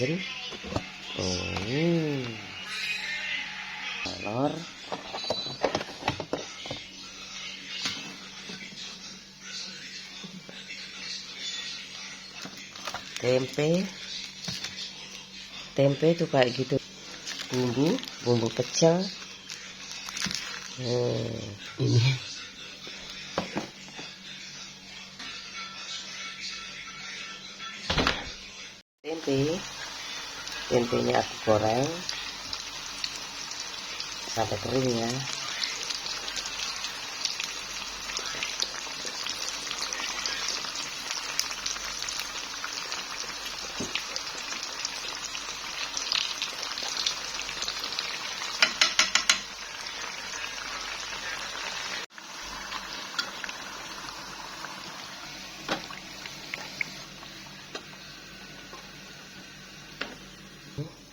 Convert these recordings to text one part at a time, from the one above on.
frozen. Telur, tempe tuh kayak gitu, bumbu pecel. Ini tempenya aku goreng sampai kering ya.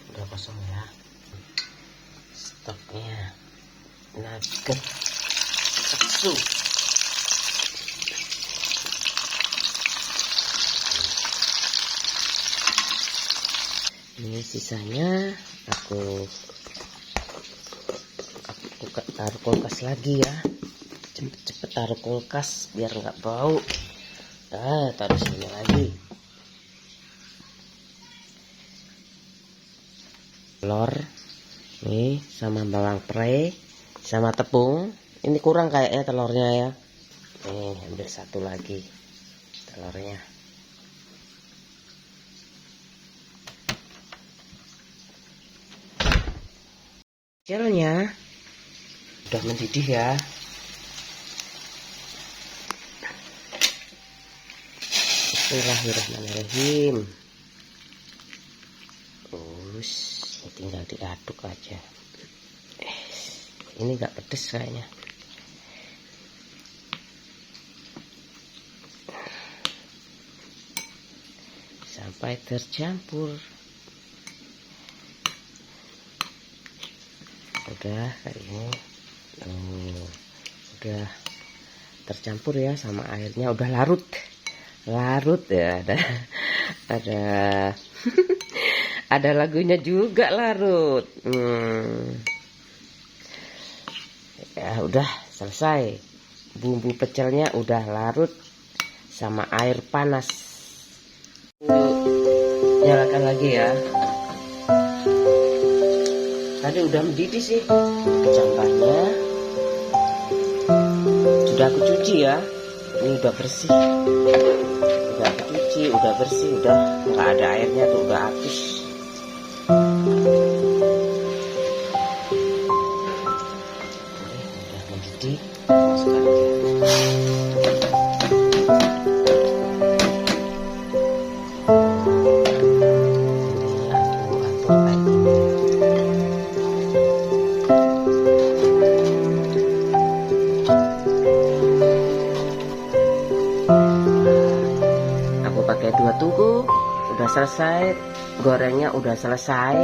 Udah kosong ya stoknya. Nugget bakso, ini sisanya aku taruh kulkas lagi ya. Cepet taruh kulkas biar nggak bau. Taruh sini lagi. Telur nih sama bawang pre sama tepung. Ini kurang kayaknya telurnya ya. Nih ambil satu lagi telurnya. Kecilnya udah mendidih ya. Bismillahirrahmanirrahim. Terus tinggal diaduk aja. Ini nggak pedes kayaknya. Sampai tercampur. Udah kayak ini. Udah tercampur ya sama airnya. Udah larut ya. Ada ada lagunya juga, larut. Ya udah selesai. Bumbu pecelnya udah larut sama air panas. Nyalakan lagi ya. Tadi udah mendidih sih kecambahnya. Sudah aku cuci ya. Ini udah bersih. Udah aku cuci, udah bersih, udah nggak ada airnya tuh, udah habis. Udah mendidih. Masukkan aja. Pakai 2 tungku, udah selesai. Gorengnya udah selesai,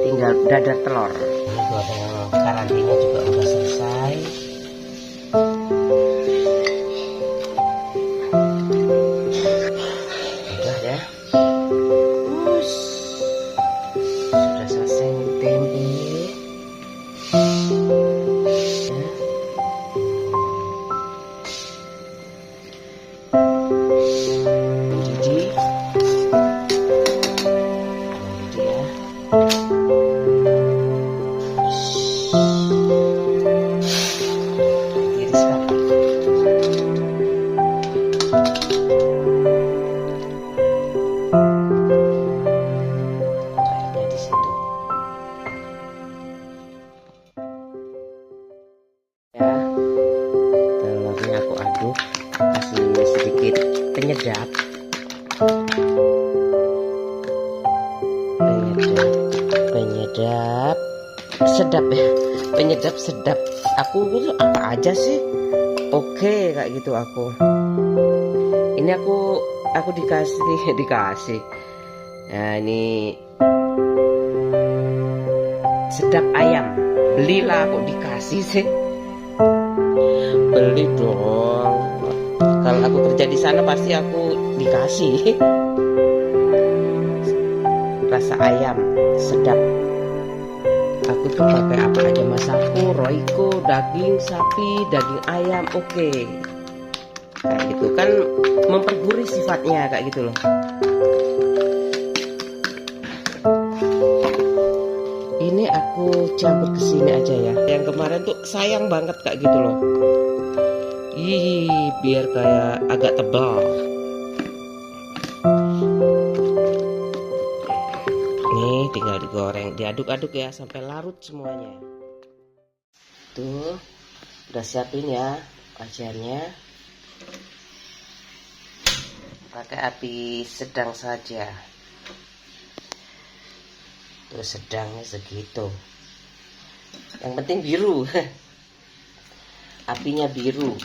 tinggal dadar telur. Ini goreng karantina juga udah selesai. Udah ya. Sudah selesai tempe. Aku aduk, kasih sedikit penyedap sedap ya, penyedap sedap. Aku itu apa aja sih, oke kayak gitu aku. Ini aku dikasih. Nah ini sedap ayam, belilah kok dikasih sih. Beli dong. Kalau aku kerja di sana pasti aku dikasih. rasa ayam sedap. Aku tuh pakai apa aja Masaku, Royco, daging sapi, daging ayam, oke. Kayak gitu kan mempergurih sifatnya kayak gitu loh. Ini aku campur ke sini aja ya. Yang kemarin tuh sayang banget kayak gitu loh. Ih, biar kayak agak tebal. Nih tinggal digoreng, diaduk-aduk ya sampai larut semuanya. Tuh, udah siapin ya wajannya. Pakai api sedang saja. Tuh sedangnya segitu. Yang penting biru. Apinya biru.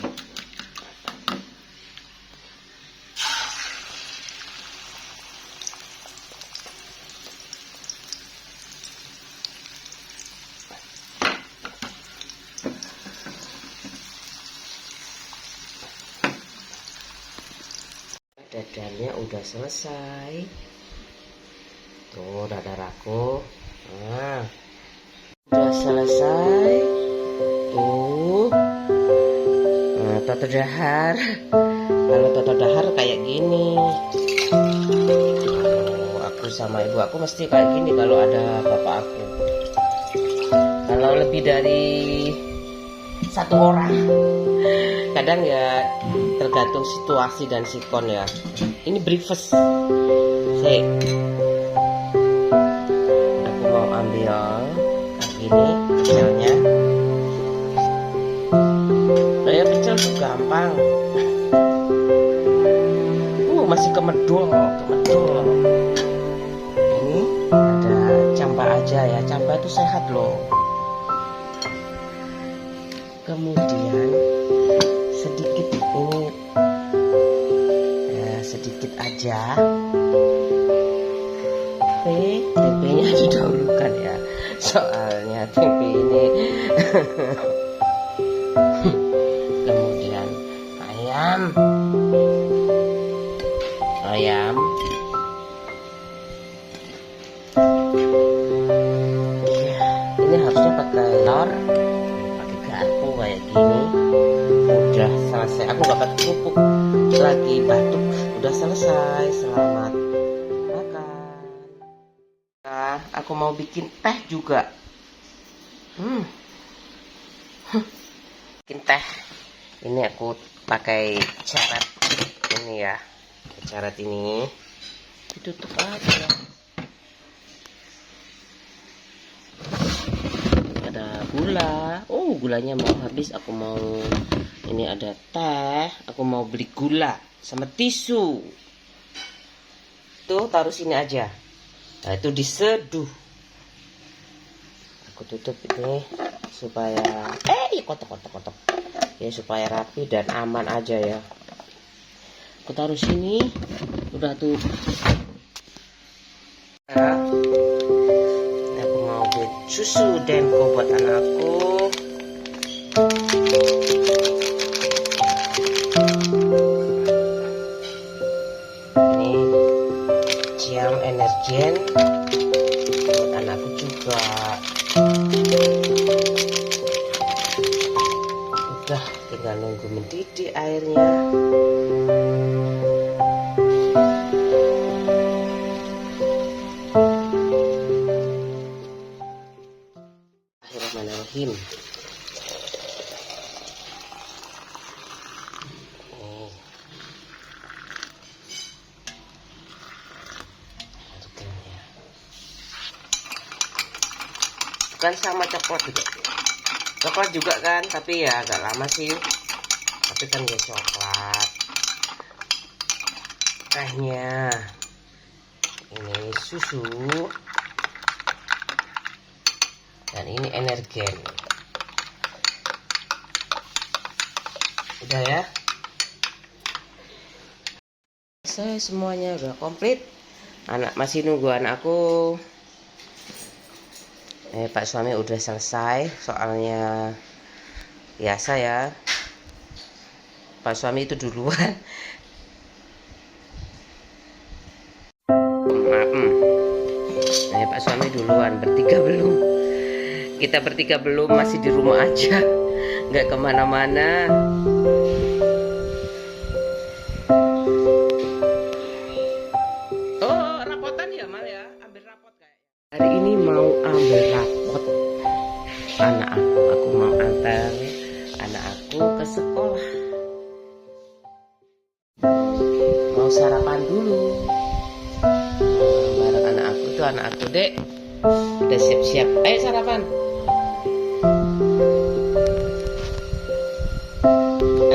Dadanya udah selesai. Tuh dadar aku. Nah, udah selesai. Tuh. Nah, toto dahar. Kalau toto dahar kayak gini. Oh, aku sama ibu aku mesti kayak gini kalau ada bapak aku. Kalau lebih dari satu orang, kadang ya tergantung situasi dan sikon ya. Ini breakfast. Aku mau ambil gini pecelnya. Kayak pecel tuh gampang. Masih kemedul. Ini ada camba aja ya. Camba itu sehat loh. Kemudian sedikit ini ya, sedikit aja tempenya didahulukan ya, soalnya tempe ini kemudian ayam ya, ini harusnya pakai telur, pakai garpu kayak gini. Udah selesai, aku nggak pakai pupuk lagi, batuk. Udah selesai, selamat makan. Nah, aku mau bikin teh juga. Bikin teh. Ini aku pakai carat ini ya, carat ini ditutup aja. Ada gula. Oh, gulanya mau habis. Aku mau, ini ada teh. Aku mau beli gula sama tisu. Tuh taruh sini aja. Nah, itu diseduh. Aku tutup ini supaya kotok ya, supaya rapi dan aman aja ya. Aku taruh sini. Udah tuh ya. Aku mau buat susu Denko buat anakku. Ini jam energen buat anakku juga. Udah tinggal nunggu mendidih airnya. Bismillahirrahmanirrahim. Bukan sama coklat juga kan, tapi ya agak lama sih, tapi kan dia coklat. Tehnya ini susu dan ini energen. Udah ya, saya semuanya udah komplit. Anak masih nunggu anakku. Pak suami udah selesai, soalnya biasa ya, Pak suami itu duluan. Pak suami duluan, bertiga belum. Kita bertiga belum, masih di rumah aja, nggak kemana-mana. Oh, rapotan ya Mal ya, ambil rapot kayak. Hari ini mau ambil rapot anak aku mau antar anak aku ke sekolah. Mau sarapan dulu bareng anak aku. Tuh anak aku, Dek, udah siap-siap, ayo sarapan.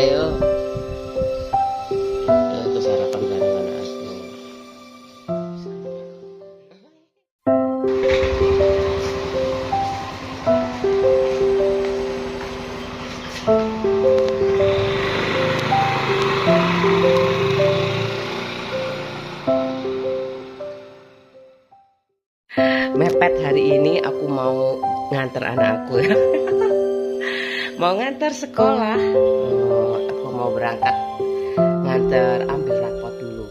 Ayo tuh sarapan bareng anak aku. Mepet hari ini aku mau nganter anak aku ya. Mau nganter sekolah. Aku mau berangkat nganter, ambil rapot dulu.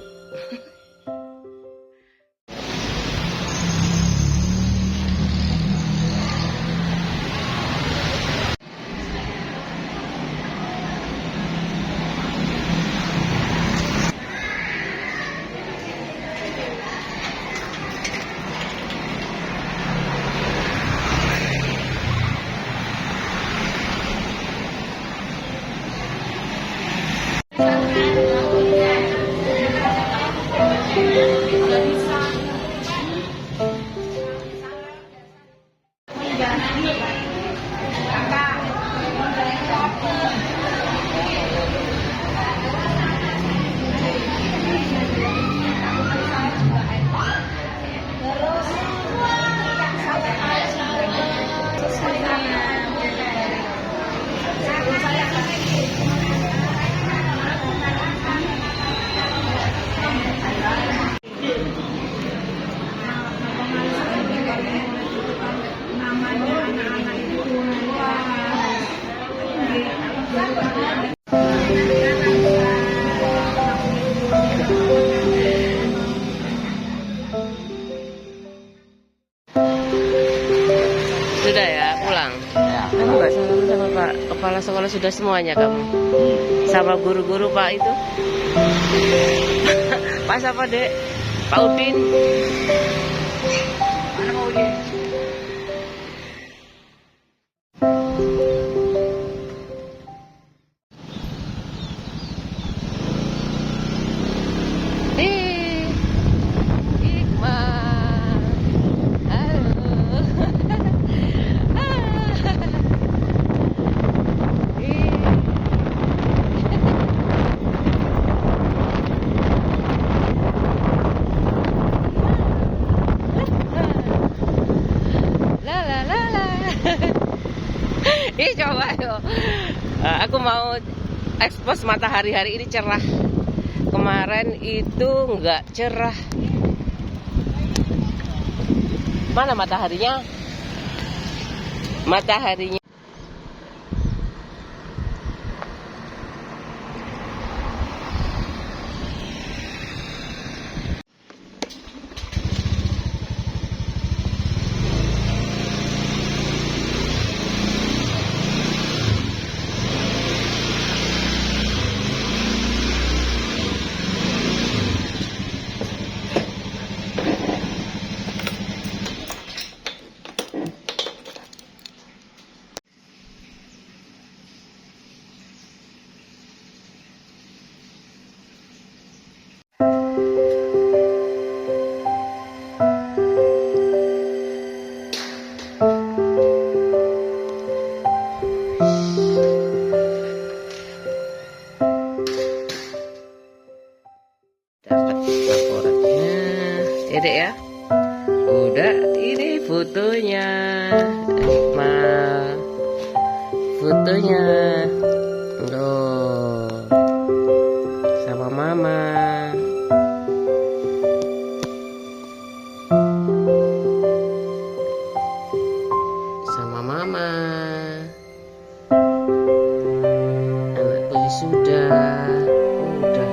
Sudah ya, pulang? Ya. Kamu nggak salam sama Pak Kepala Sekolah sudah semuanya kamu? Sama guru-guru Pak itu? Pak siapa, Dek? Pak Udin? Mana Pak Udin? Ih, coba yo. Aku mau ekspos matahari hari ini cerah. Kemarin itu nggak cerah. Mana mataharinya? Mataharinya. Dapat laporannya ya, Dek ya. Udah, ini fotonya. Fotonya loh, sama mama. Sama mama. Anakku sudah. Udah.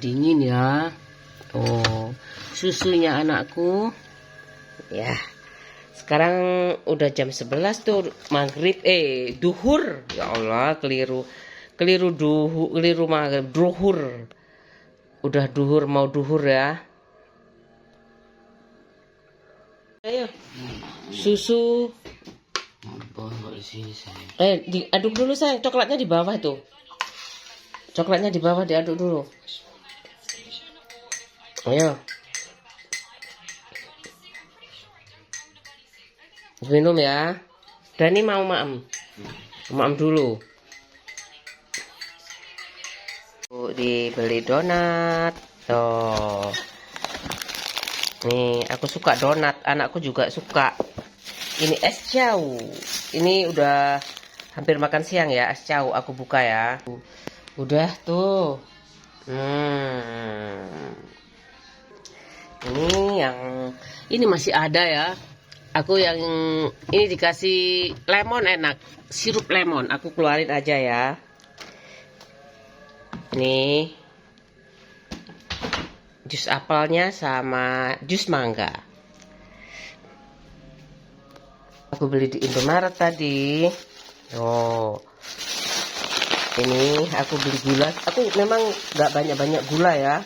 dingin ya. Oh, susunya anakku. Ya. Sekarang udah jam 11 tuh maghrib, duhur. Ya Allah, keliru maghrib, duhur. Udah duhur, mau duhur ya. Ayo, susu. Diaduk dulu sayang, coklatnya di bawah tuh. Coklatnya di bawah, diaduk dulu. Ayo. Minum ya. Dan ini mau maam dulu. Dibeli donat. Tuh. Nih, aku suka donat. Anakku juga suka. Ini es chow. Ini udah hampir makan siang ya, es chow. Aku buka ya. Udah tuh. Ini masih ada ya. Aku yang ini dikasih lemon enak, sirup lemon. Aku keluarin aja ya. Nih, jus apelnya sama jus mangga. Aku beli di Indomaret tadi. Oh, ini aku beli gula. Aku memang nggak banyak gula ya.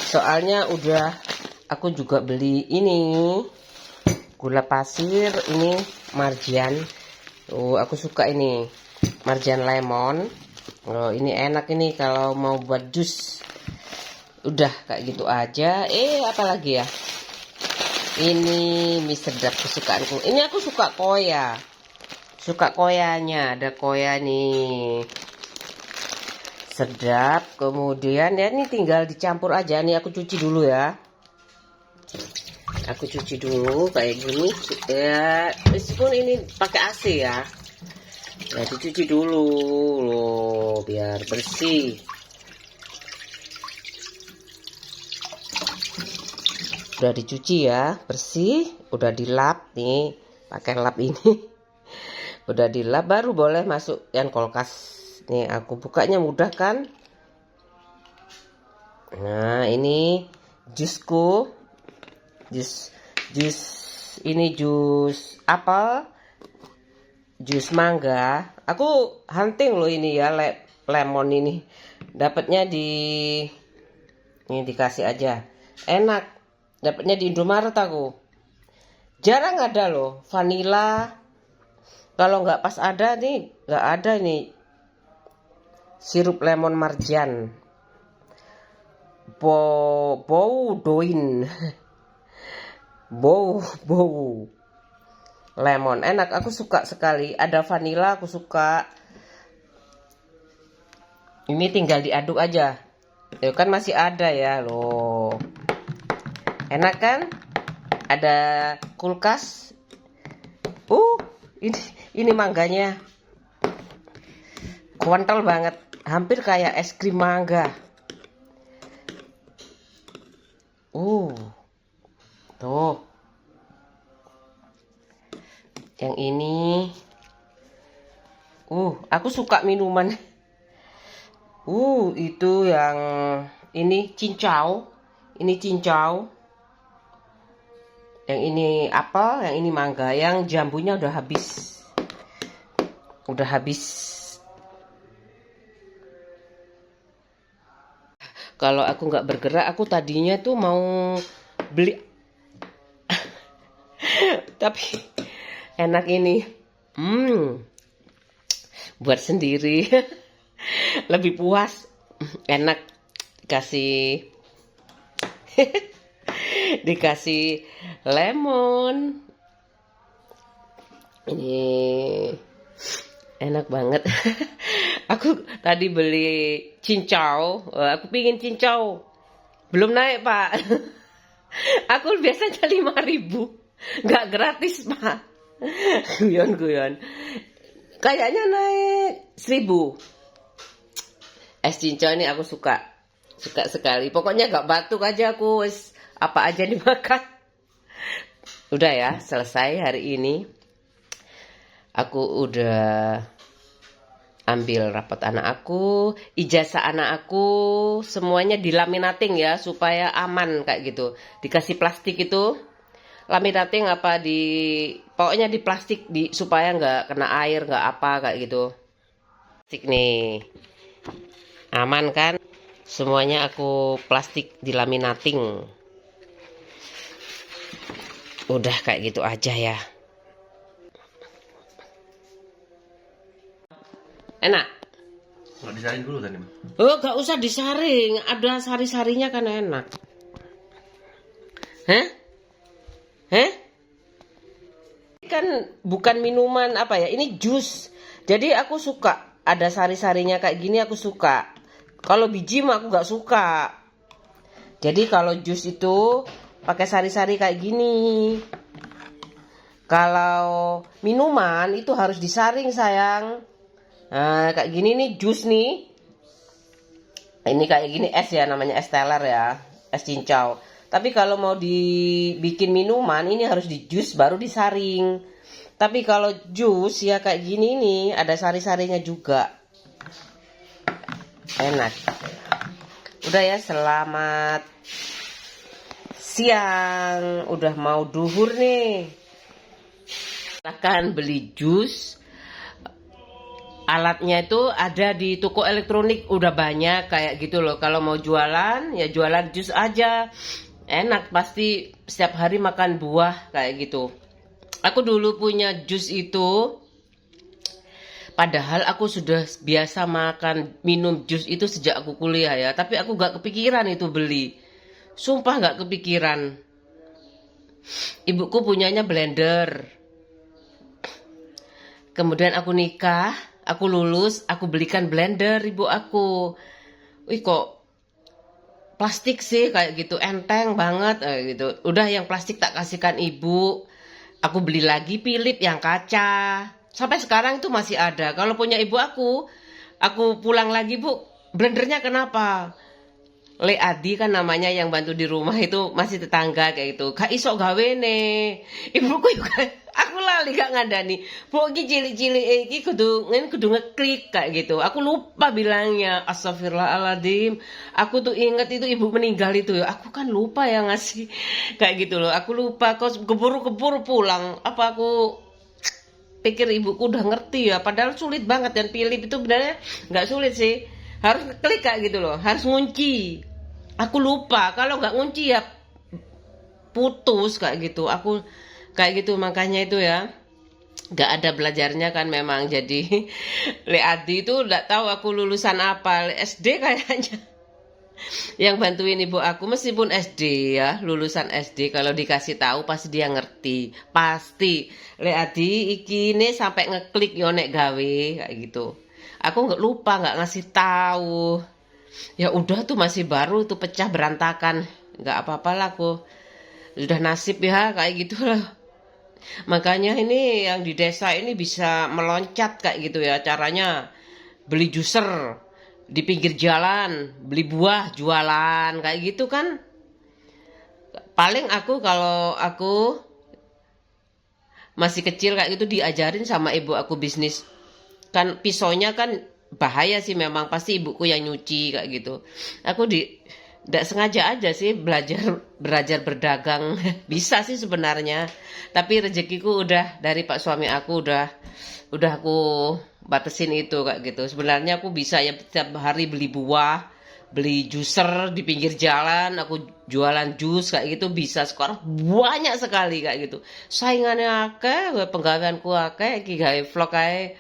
Soalnya aku juga beli ini. Gula pasir, ini marjan. Aku suka ini marjan lemon. Ini enak ini kalau mau buat jus. Udah kayak gitu aja. Apalagi ya? Ini mie sedap kesukaanku. Ini aku suka koya. Suka koyanya, ada koya nih. Sedap. Kemudian ya ini tinggal dicampur aja. Nih aku cuci dulu ya. Aku cuci dulu kayak gini ya, meskipun ini pakai AC ya. Ya dicuci dulu loh biar bersih. Udah dicuci ya, bersih, udah dilap nih, pakai lap ini. Udah dilap baru boleh masuk yang kulkas. Nih aku bukanya mudah kan? Nah, ini jusku. Ini jus apel, jus mangga. Aku hunting loh ini ya, lemon ini. Dapatnya ini dikasih aja. Enak. Dapatnya di Indomaret aku. Jarang ada loh vanilla. Kalau nggak pas ada nih, nggak ada nih sirup lemon marjan. Bau doin. Bau lemon enak, aku suka sekali. Ada vanilla aku suka. Ini tinggal diaduk aja. Itu kan masih ada ya loh. Enak kan? Ada kulkas. Ini mangganya kental banget, hampir kayak es krim mangga. Tuh. Yang ini. Aku suka minuman. Itu yang ini cincau. Ini cincau. Yang ini apel, yang ini mangga, yang jambunya udah habis. Udah habis. Kalau aku nggak bergerak, aku tadinya tuh mau beli tapi enak ini. Buat sendiri. Lebih puas. Enak. Dikasih lemon. Ini enak banget. Aku tadi beli cincau. Aku pingin cincau. Belum naik, Pak. Aku biasanya 5.000. Nggak gratis, Pak. Guyon. Kayaknya naik 1.000. Es cincau ini aku suka sekali. Pokoknya nggak batuk aja aku. Apa aja dimakan. Udah ya, selesai hari ini. Aku udah ambil rapot anak aku, ijazah anak aku, semuanya dilaminating ya supaya aman kayak gitu. Dikasih plastik itu, laminating apa pokoknya di plastik supaya nggak kena air, nggak apa kayak gitu. Plastik nih, aman kan? Semuanya aku plastik dilaminating. Udah kayak gitu aja ya. Enak. Nggak disaring dulu tadi. Oh, gak usah disaring. Ada sari-sarinya kan enak. Hah? Hah? Kan bukan minuman apa ya? Ini jus. Jadi aku suka. Ada sari-sarinya kayak gini aku suka. Kalau biji mah aku gak suka. Jadi kalau jus itu pakai sari-sari kayak gini. Kalau minuman itu harus disaring sayang. Nah, kayak gini nih jus nih. Ini kayak gini es ya, namanya es teler ya, es cincau. Tapi kalau mau dibikin minuman ini harus di jus baru disaring. Tapi kalau jus ya kayak gini nih, ada sari-sarinya juga. Enak. Udah ya, selamat siang. Udah mau duhur nih. Silahkan beli jus. Alatnya itu ada di toko elektronik, udah banyak kayak gitu loh. Kalau mau jualan ya jualan jus aja. Enak, pasti setiap hari makan buah kayak gitu. Aku dulu punya jus itu. Padahal aku sudah biasa minum jus itu sejak aku kuliah ya. Tapi aku gak kepikiran itu beli. Sumpah gak kepikiran. Ibuku punyanya blender. Kemudian aku nikah. Aku lulus, aku belikan blender ibu aku. Wih kok plastik sih kayak gitu, enteng banget gitu. Udah yang plastik tak kasihkan ibu. Aku beli lagi Philips yang kaca. Sampai sekarang itu masih ada. Kalau punya ibu aku pulang lagi, Bu, blendernya kenapa? Le Adi kan namanya yang bantu di rumah itu, masih tetangga kayak gitu. Gak iso gawe nih. Ibuku juga aku lali gak ngandani. Bu iki cilik-cilik iki kudu ngeklik kayak gitu. Aku lupa bilangnya. Astagfirullahaladzim. Aku tuh inget itu ibu meninggal itu ya. Aku kan lupa ya ngasih kayak gitu loh. Aku lupa kok keburu-keburu pulang. Apa aku pikir ibuku udah ngerti ya. Padahal sulit banget, dan Philips itu benernya nggak sulit sih. Harus ngeklik kayak gitu loh. Harus ngunci. Aku lupa. Kalau nggak ngunci ya putus kayak gitu. Aku kayak gitu, makanya itu ya. Nggak ada belajarnya kan memang. Jadi Le Adi itu nggak tahu aku lulusan apa. SD kayaknya. Yang bantuin ibu aku meskipun SD ya, lulusan SD, kalau dikasih tahu pasti dia ngerti. Pasti. Le Adi iki nih sampai ngeklik yo nek gawe kayak gitu. Aku nggak lupa, nggak ngasih tahu. Ya udah tuh masih baru tuh pecah berantakan. Nggak apa-apalah aku. Sudah nasib ya kayak gitu lah. Makanya ini yang di desa ini bisa meloncat kayak gitu ya. Caranya beli juicer di pinggir jalan, beli buah jualan kayak gitu kan. Paling kalau aku masih kecil kayak gitu diajarin sama ibu aku bisnis. Kan pisaunya kan bahaya sih memang, pasti ibuku yang nyuci kayak gitu. Aku tidak sengaja aja sih belajar berdagang. Bisa sih sebenarnya, tapi rezekiku udah dari pak suami aku, udah aku batasin itu kayak gitu. Sebenarnya aku bisa ya setiap hari beli buah, beli juicer di pinggir jalan, aku jualan jus kayak gitu bisa. Sekarang banyak sekali kayak gitu, saingannya akeh, penggaweanku akeh, iki gawe vlog kayak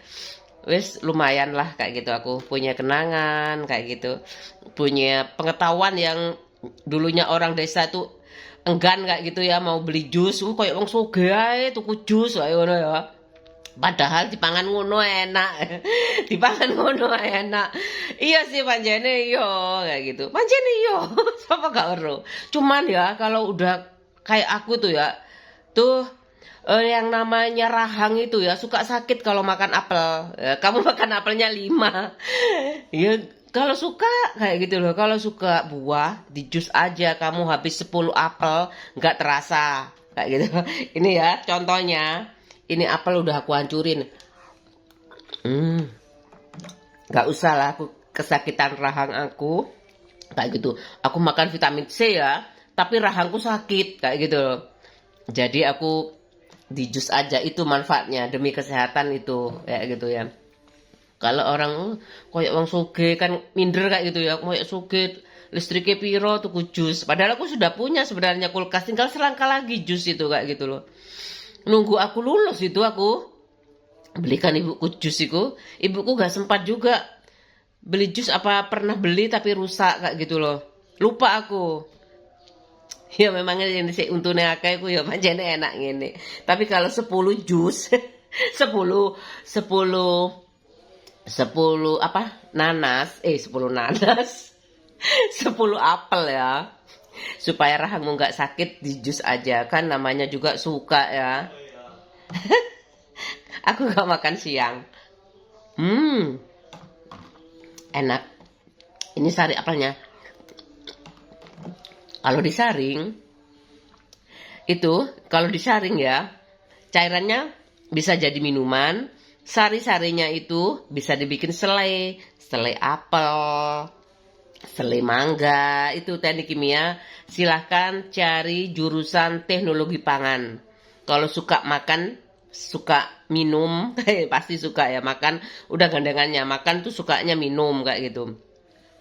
wis lumayan lah kayak gitu. Aku punya kenangan kayak gitu, punya pengetahuan yang dulunya orang desa tuh enggan kayak gitu ya mau beli jus. Kayak wong sugih ae tuku jus kayak ngono ya. Padahal dipangan ngono enak. Dipangan ngono enak. Iya sih panjene iya kayak gitu. Panjene iya. Sapa gak ero. Cuman ya kalau udah kayak aku tuh ya, tuh yang namanya rahang itu ya suka sakit kalau makan apel. Ya, kamu makan apelnya 5. Ya kalau suka kayak gitu loh. Kalau suka buah di jus aja kamu habis 10 apel nggak terasa kayak gitu. Ini ya contohnya. Ini apel udah aku hancurin. Gak usah lah aku kesakitan rahang aku kayak gitu. Aku makan vitamin C ya, tapi rahangku sakit kayak gitu loh. Jadi aku di jus aja, itu manfaatnya demi kesehatan itu kayak gitu ya. Kalau orang koyak wong suge kan minder kayak gitu ya, koyak suge listriknya piro tuku jus. Padahal aku sudah punya sebenarnya kulkas, tinggal selangkah lagi jus itu kayak gitu loh. Nunggu aku lulus itu aku belikan ibuku jus itu. Ibuku gak sempat juga beli jus, apa pernah beli tapi rusak kayak gitu loh. Lupa aku. Ya memang ini sih untune akeh ku ya pancene enak ngene. Tapi kalau 10 jus 10 10 10 apa? Nanas, 10 nanas. 10 apel ya. Supaya rahangmu nggak sakit di jus aja kan namanya juga suka ya. Aku nggak makan siang. Enak. Ini sari apelnya. Kalau disaring itu, kalau disaring ya, cairannya bisa jadi minuman, sari-sarinya itu bisa dibikin selai, selai apel, selai mangga, itu teknik kimia. Silahkan cari jurusan teknologi pangan. Kalau suka makan, suka minum, pasti suka ya makan, udah gandengannya makan tuh sukanya minum kayak gitu.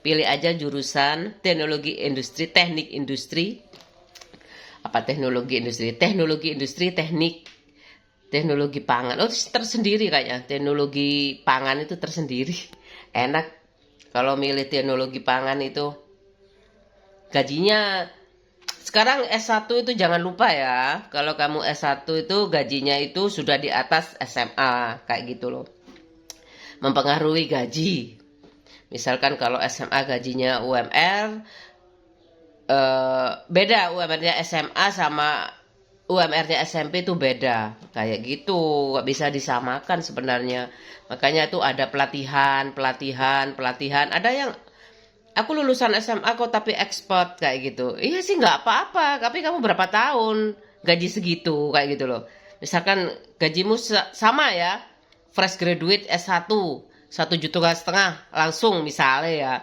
Pilih aja jurusan teknologi industri, teknik industri, apa teknologi industri, teknologi pangan. Oh, tersendiri kayaknya, teknologi pangan itu tersendiri. Enak kalau milih teknologi pangan itu. Gajinya sekarang S1 itu jangan lupa ya. Kalau kamu S1 itu gajinya itu sudah di atas SMA kayak gitu loh. Mempengaruhi gaji. Misalkan kalau SMA gajinya UMR, beda UMR-nya SMA sama UMR-nya SMP itu beda. Kayak gitu, gak bisa disamakan sebenarnya. Makanya itu ada pelatihan. Ada yang, aku lulusan SMA kok tapi ekspor kayak gitu. Iya sih gak apa-apa, tapi kamu berapa tahun gaji segitu kayak gitu loh. Misalkan gajimu sama ya, fresh graduate S1, 1,5 juta langsung misalnya ya.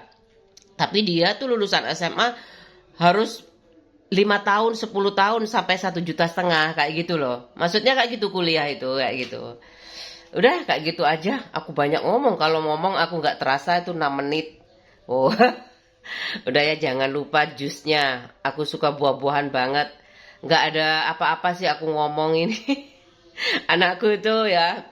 Tapi dia tuh lulusan SMA harus 5 tahun, 10 tahun sampai 1,5 juta kayak gitu loh. Maksudnya kayak gitu kuliah itu kayak gitu. Udah kayak gitu aja. Aku banyak ngomong. Kalau ngomong aku nggak terasa itu 6 menit. Oh, udah ya jangan lupa jusnya. Aku suka buah-buahan banget. Nggak ada apa-apa sih aku ngomong ini. Anakku itu ya.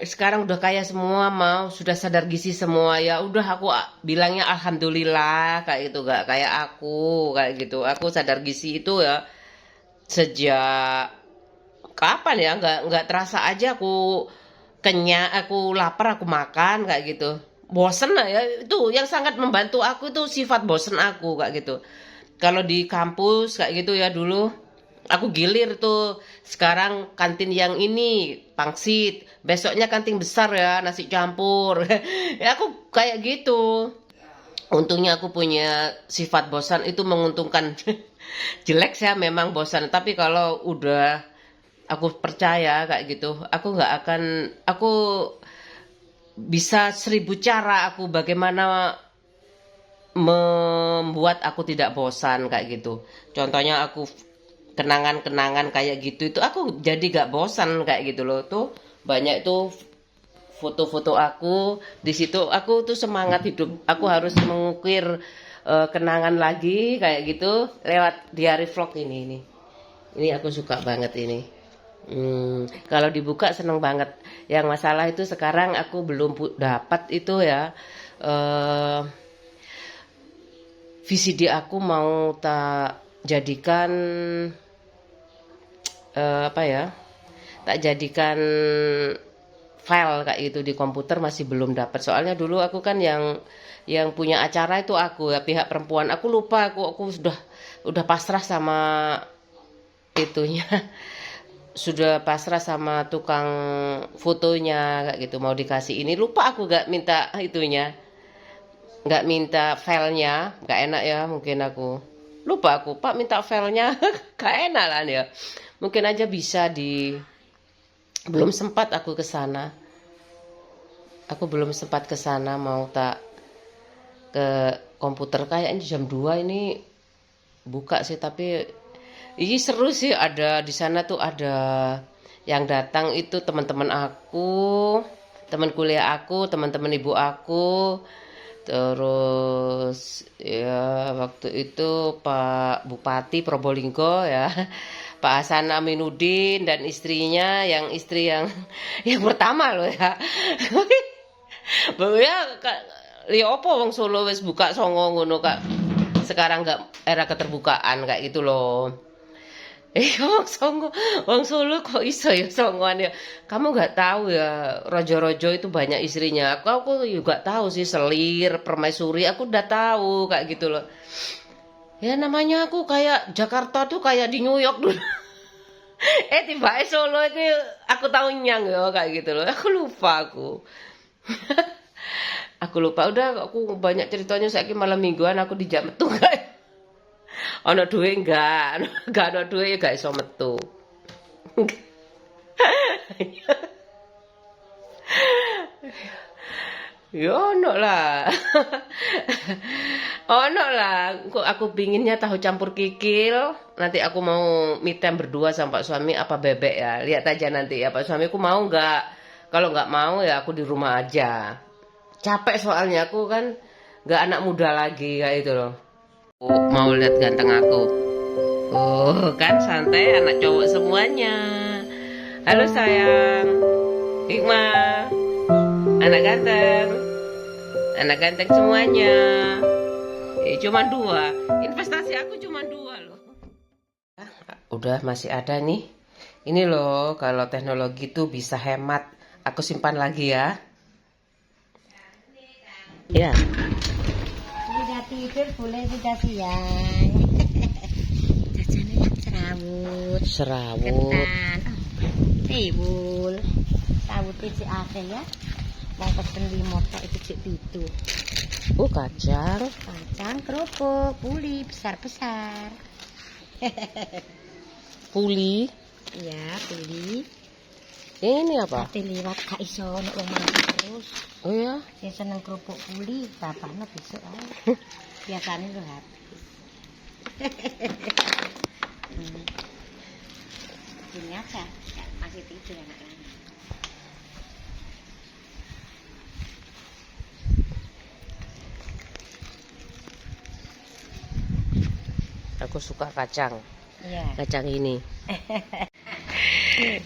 Sekarang udah kaya semua, mau sudah sadar gizi semua ya. Udah aku bilangnya alhamdulillah kayak gitu, gak kayak aku kayak gitu. Aku sadar gizi itu ya sejak kapan ya, nggak terasa aja aku kenyang, aku lapar, aku makan kayak gitu. Bosen lah ya, itu yang sangat membantu aku itu sifat bosen aku kayak gitu. Kalau di kampus kayak gitu ya dulu aku gilir tuh. Sekarang kantin yang ini pangsit, besoknya kantin besar ya nasi campur. Ya aku kayak gitu. Untungnya aku punya sifat bosan itu menguntungkan. Jelek saya memang bosan, tapi kalau udah aku percaya kayak gitu, aku nggak akan, aku bisa 1000 cara aku bagaimana membuat aku tidak bosan kayak gitu. Contohnya aku kenangan-kenangan kayak gitu itu aku jadi gak bosan kayak gitu loh. Tuh banyak tuh foto-foto aku di situ. Aku tuh semangat hidup, aku harus mengukir kenangan lagi kayak gitu lewat diary vlog ini aku suka banget ini. Kalau dibuka seneng banget. Yang masalah itu sekarang aku belum dapat itu ya, VCD aku mau tak jadikan apa ya, tak jadikan file kayak gitu di komputer, masih belum dapat. Soalnya dulu aku kan yang punya acara itu aku ya, pihak perempuan. Aku lupa, aku udah pasrah sama itunya. Sudah pasrah sama tukang fotonya kayak gitu, mau dikasih ini, lupa aku gak minta itunya, gak minta filenya. Gak enak ya, mungkin aku lupa, aku Pak minta filenya. Gak enak lah ya. Mungkin aja bisa belum sempat aku ke sana. Aku belum sempat ke sana, mau tak ke komputer kayaknya jam 2 ini buka sih, tapi ini seru sih, ada di sana tuh ada yang datang itu teman-teman aku, teman kuliah aku, teman-teman ibu aku. Terus ya waktu itu Pak Bupati Probolinggo ya, Pak Hasan Aminuddin dan istrinya, yang istri yang yang pertama loh ya. Ya ya opo wong Solo wis buka songo ngono Kak. Sekarang nggak era keterbukaan kayak gitu loh. Wong Solo kok iso ya songoan ya. Kamu nggak tahu ya, rojo-rojo itu banyak istrinya. Aku juga tahu sih, Selir, Permaisuri, aku udah tahu kayak gitu loh. Ya namanya aku kayak Jakarta tuh kayak di New York dulu. Tiba Solo itu aku tahu nyang ya kayak gitu loh. Aku lupa aku. Aku lupa, udah aku banyak ceritanya saiki malam mingguan aku dijak metu kayak. Ono duwe enggak ono duwe ya gak iso metu. Ya ono lah. Ono lah. Kok aku pinginnya tahu campur kikil. Nanti aku mau me time berdua sama Pak suami apa bebek ya. Lihat aja nanti ya Pak suamiku mau nggak. Kalau nggak mau ya aku di rumah aja. Capek soalnya aku kan nggak anak muda lagi kayak itu loh. Mau lihat ganteng aku. Oh, kan santai anak cowok semuanya. Halo sayang. Hikmah. Anak ganteng. Anak ganteng semuanya. Cuma 2. Investasi aku cuma 2 loh. Udah masih ada nih. Ini loh, kalau teknologi tuh bisa hemat. Aku simpan lagi ya. Ya. Sudah tidur boleh sudah siang. Jajannya serawut. Serawut. Ketan. Tiwul. Sawut cik akeh ya. Mau pesen 5 tok itu cik 7. Kacang. Kacang, kerupuk, puli besar-besar. Puli. Iya, puli. Ini apa? Tapi liwat gak iso nek wong mangan terus. Oh ya. Sing seneng kerupuk puli, bapaknya besok ae. Biasanya lu habis. Gini aja, ya, masih tidur anak-anak. Aku suka kacang. Iya. Kacang ini.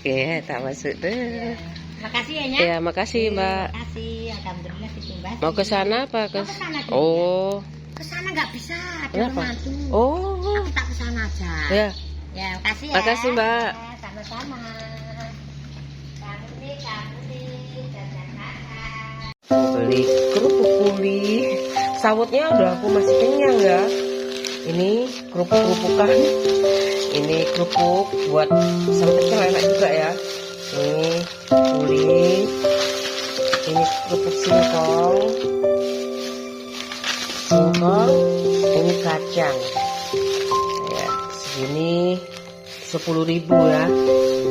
Ya, tak masuk deh. Ya. Makasih ya, Nya. Ya, makasih, Mbak. Makasih, alhamdulillah ditumbas. Mau ke sana apa ke? Mau ke sana dulu, Oh. Ke sana nggak bisa, ada Kenapa? mantu. Oh. Aku tak ke sana aja. Ya. Ya, makasih ya. Makasih, Mbak. Ya, sama-sama. Kamu nih, jajan makan. Beli kerupuk puli. Sawutnya udah aku masih kenyang ya. Ini kerupuk-kerupukan. Ini kerupuk buat sama kecil enak juga ya. Ini puli. Ini kerupuk singkong. Ini kacang. Ya, segini 10.000 ya.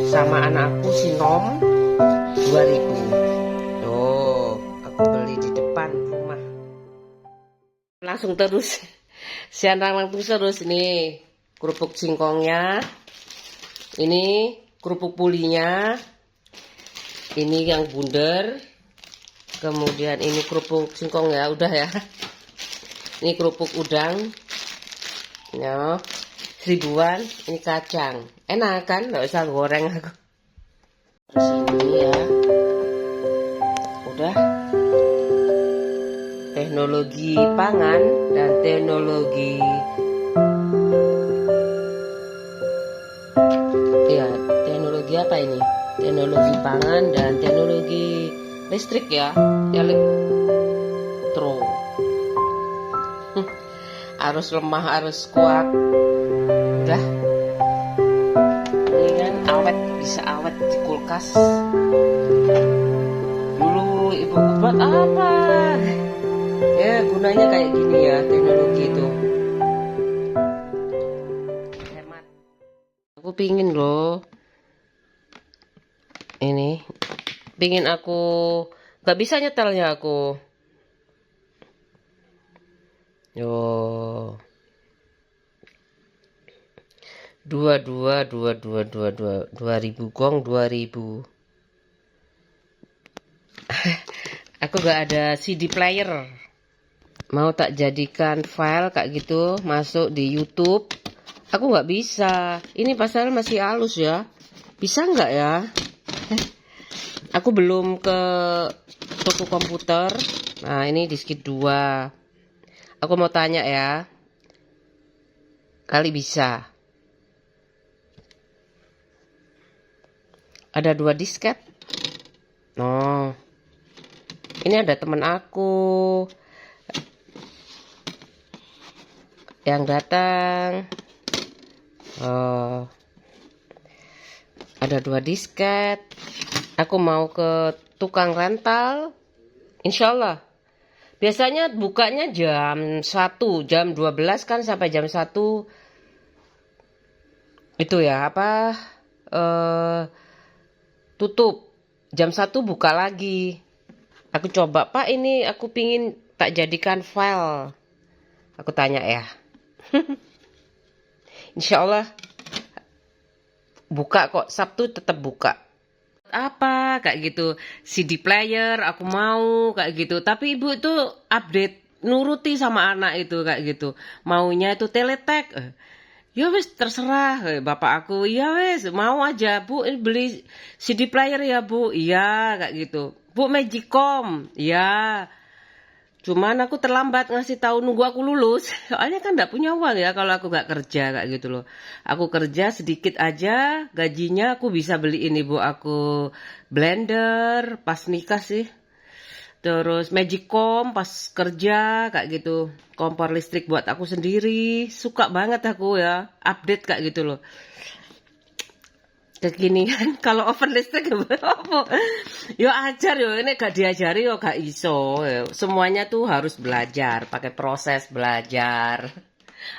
Sama anakku si Nom 2.000. Tuh, aku beli di depan rumah. Langsung terus. Siang terus ini kerupuk singkongnya. Ini kerupuk pulinya. Ini yang bundar. Kemudian ini kerupuk singkong ya, udah ya. Ini kerupuk udang. Ya, 1.000-an. Ini kacang. Enak kan? Nggak usah goreng aku. Terus ini ya. Udah. Teknologi pangan dan teknologi teknologi apa ini? Teknologi pangan dan teknologi listrik ya, elektro. Harus lemah, harus kuat. Udah. Ini kan awet, bisa awet di kulkas. Dulu ibu buat apa? Ya gunanya kayak gini ya teknologi itu. Hemat. Aku pingin loh. Ini pingin aku Gak bisa nyetelnya aku. Yo. 2000 gong 2000. Aku gak ada CD player. Mau tak jadikan file kayak gitu masuk di YouTube. Aku nggak bisa. Ini pasal masih halus ya. Bisa nggak ya? Aku belum ke toko komputer. Nah ini diskit 2. Aku mau tanya ya. Kali bisa. Ada 2 disket. Oh. Ini ada teman aku yang datang. Oh. Ada 2 disket. Aku mau ke tukang rental. Insyaallah. Biasanya bukanya jam 1, jam 12 kan sampai jam 1. Itu ya apa? Tutup. Jam 1 buka lagi. Aku coba, Pak, ini aku pingin tak jadikan file. Aku tanya ya. Insya Allah buka kok, Sabtu tetap buka. Apa kayak gitu, CD player aku mau kayak gitu. Tapi ibu itu update nuruti sama anak itu kayak gitu. Maunya itu teletek. Ya wes terserah bapak aku. Ya wes mau aja bu, ini beli CD player ya bu. Iya kayak gitu. Bu Magicom. Ya. Cuman aku terlambat ngasih tahu, nunggu aku lulus. Soalnya kan nggak punya uang ya kalau aku nggak kerja kayak gitu loh. Aku kerja sedikit aja, gajinya aku bisa beliin ibu aku blender pas nikah sih. Terus Magicom pas kerja kayak gitu. Kompor listrik buat aku sendiri. Suka banget aku ya update kayak gitu loh. Kekinian kalau oven listrik apa? Yo ajar yo, ini gak diajari yo gak iso. Semuanya tuh harus belajar, pakai proses belajar.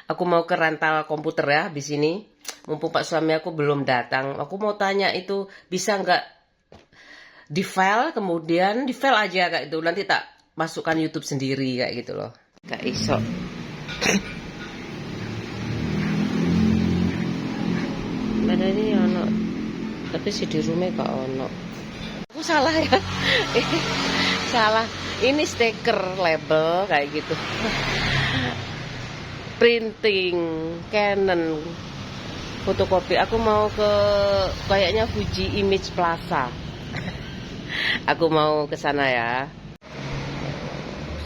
Aku mau ke rental komputer ya di sini. Mumpung Pak suami aku belum datang, aku mau tanya itu bisa nggak di file, kemudian di file aja kayak itu, nanti tak masukkan YouTube sendiri kayak gitu loh. Gak iso. Ada ini ono, tapi si di rumah gak ono. Aku salah ya. Salah. Ini stiker label kayak gitu. Printing Canon fotokopi. Aku mau ke kayaknya Fuji Image Plaza. Aku mau ke sana ya.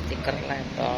Stiker label.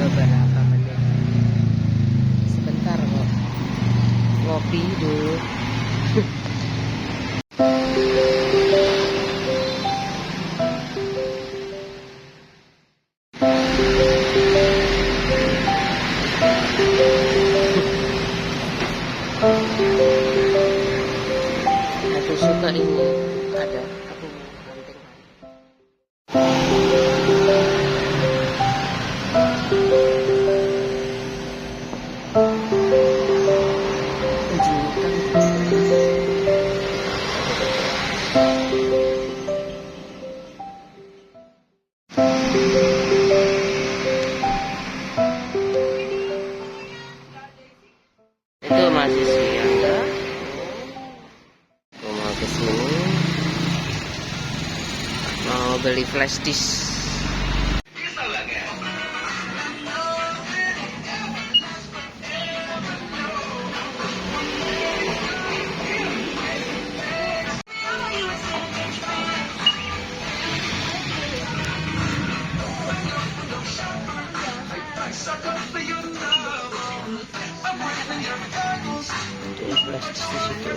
Beberapa menit, sebentar kok, ngopi dulu. Aku suka ini, ada aku penting. Itu masih siang ya. Aku mau ke sini, mau beli flash disk. Ini flash di situ.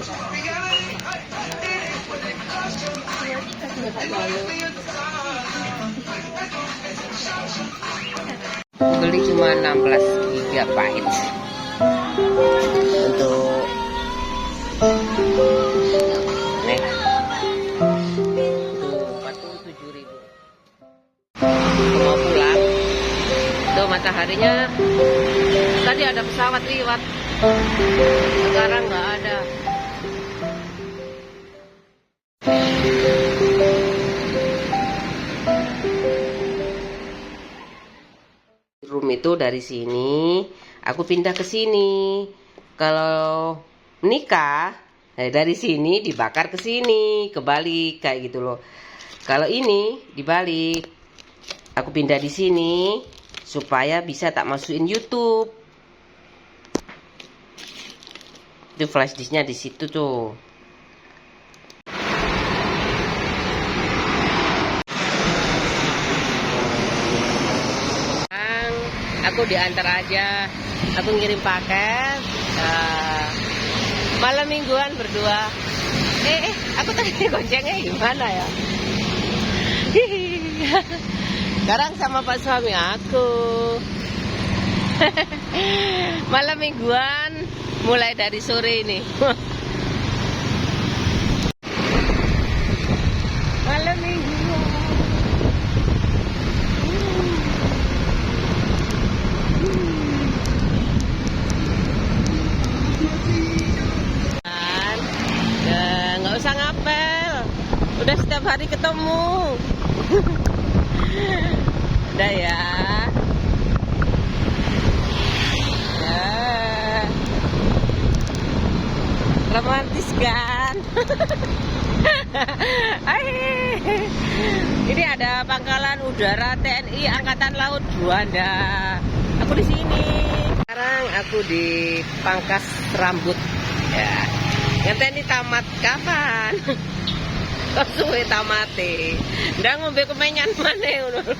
Beli cuma 16 GB untuk nih untuk 47.000. Mau pulang tuh, mataharinya tadi ada pesawat lewat, sekarang nggak ada. Room itu dari sini aku pindah ke sini. Kalau nikah dari sini dibakar ke sini, kebalik kayak gitu loh. Kalau ini dibalik, aku pindah di sini supaya bisa tak masukin YouTube. Itu flash disknya di situ tuh. Aku diantar aja, aku ngirim paket malam mingguan berdua. Aku tadi goncengnya gimana ya? Sekarang sama pak suami aku. Malam mingguan mulai dari sore ini. Malam mingguan. Nggak usah ngapel, udah setiap hari ketemu. Udah ya. Romantis kan? Ini ada pangkalan udara TNI Angkatan Laut Juanda. Aku di sini. Sekarang aku di pangkas rambut. Ya. Ngenteni tamat kapan? Kok suwe tamate? Ndak ngombe kemenyan maneh ngono.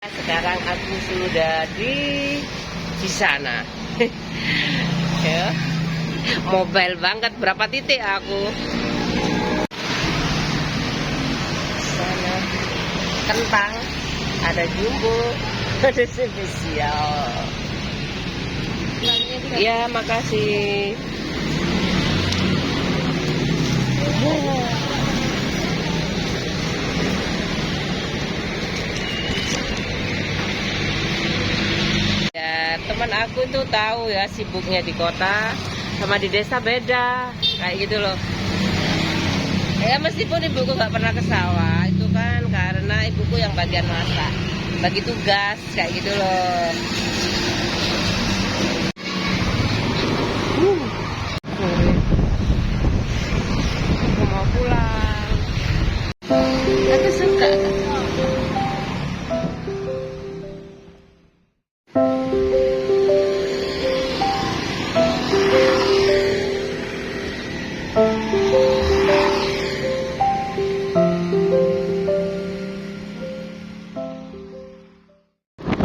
Sekarang aku sudah di sana. Ya. Mobile banget, berapa titik aku. Sana kentang, ada jumbo, ada spesial. Ya, makasih. Ya, teman aku itu tahu ya sibuknya di kota sama di desa beda kayak gitu loh. Ya meskipun ibuku nggak pernah ke sawah, itu kan karena ibuku yang bagian masak, bagi tugas kayak gitu loh. Aku mau pulang. Aku suka.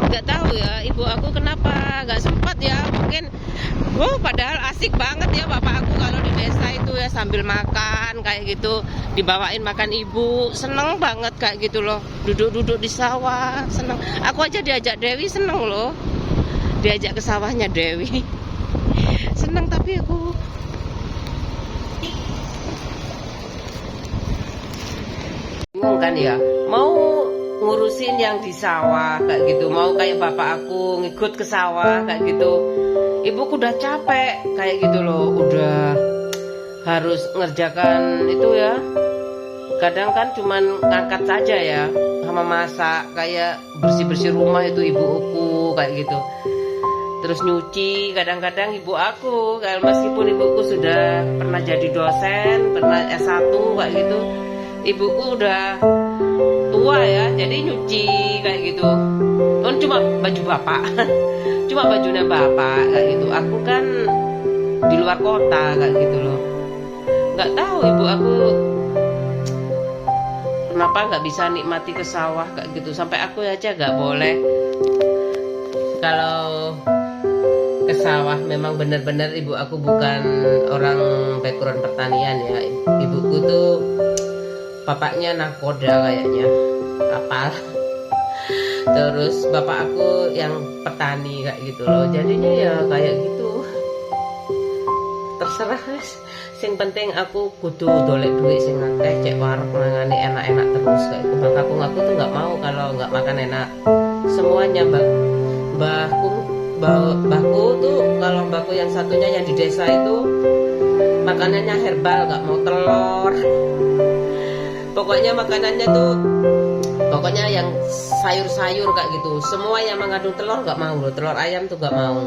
Nggak tahu ya ibu aku kenapa nggak sempat ya, mungkin padahal asik banget ya bapak aku kalau di desa itu ya, sambil makan kayak gitu, dibawain makan ibu, seneng banget kayak gitu loh, duduk-duduk di sawah seneng. Aku aja diajak Dewi seneng loh, diajak ke sawahnya Dewi seneng, tapi aku bingung kan ya, mau ngurusin yang di sawah kayak gitu, mau kayak bapak aku ngikut ke sawah kayak gitu. Ibuku udah capek kayak gitu loh, udah harus ngerjakan itu ya. Kadang kan cuman ngangkat saja ya, sama masak, kayak bersih-bersih rumah itu ibuku kayak gitu. terus nyuci. Kadang-kadang ibu aku, meskipun ibuku sudah pernah jadi dosen, pernah S1 kayak gitu, ibuku udah tua ya, jadi nyuci kayak gitu. Kan cuma baju bapak, cuma bajunya bapak kayak gitu. Aku kan di luar kota kayak gitu loh. Nggak tahu ibu aku kenapa nggak bisa nikmati ke sawah kayak gitu. Sampai aku aja nggak boleh. Kalau ke sawah memang benar-benar ibu aku bukan orang background pertanian ya. Ibuku tuh bapaknya nakoda kayaknya, kapal. Terus bapak aku yang petani kayak gitu loh. Jadinya ya kayak gitu. Terserah guys. Sing penting aku kudu dolek duit sing akeh, cek warung mangane enak-enak terus kayak gitu. Aku tuh nggak mau kalau nggak makan enak. Semuanya mbahku tuh, kalau mbahku yang satunya yang di desa itu makanannya herbal, nggak mau telur. Pokoknya makanannya tuh pokoknya yang sayur-sayur kayak gitu. Semua yang mengandung telur nggak mau loh. Telur ayam tuh nggak mau.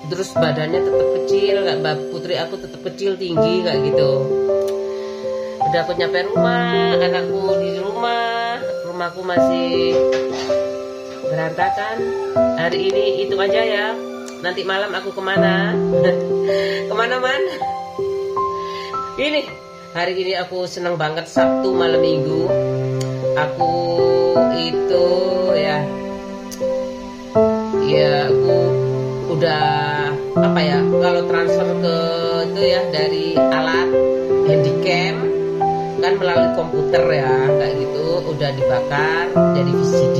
Terus badannya tetap kecil, Mbak Putri aku tetap kecil, tinggi kayak gitu. Udah aku nyampe rumah, anakku di rumah, rumahku masih berantakan. Hari ini itu aja ya. Nanti malam aku kemana? Kemana-mana. Ini hari ini aku senang banget, Sabtu malam minggu. Aku itu ya aku udah apa ya, kalau transfer ke itu ya dari alat handycam kan melalui komputer ya kayak gitu, udah dibakar jadi VCD.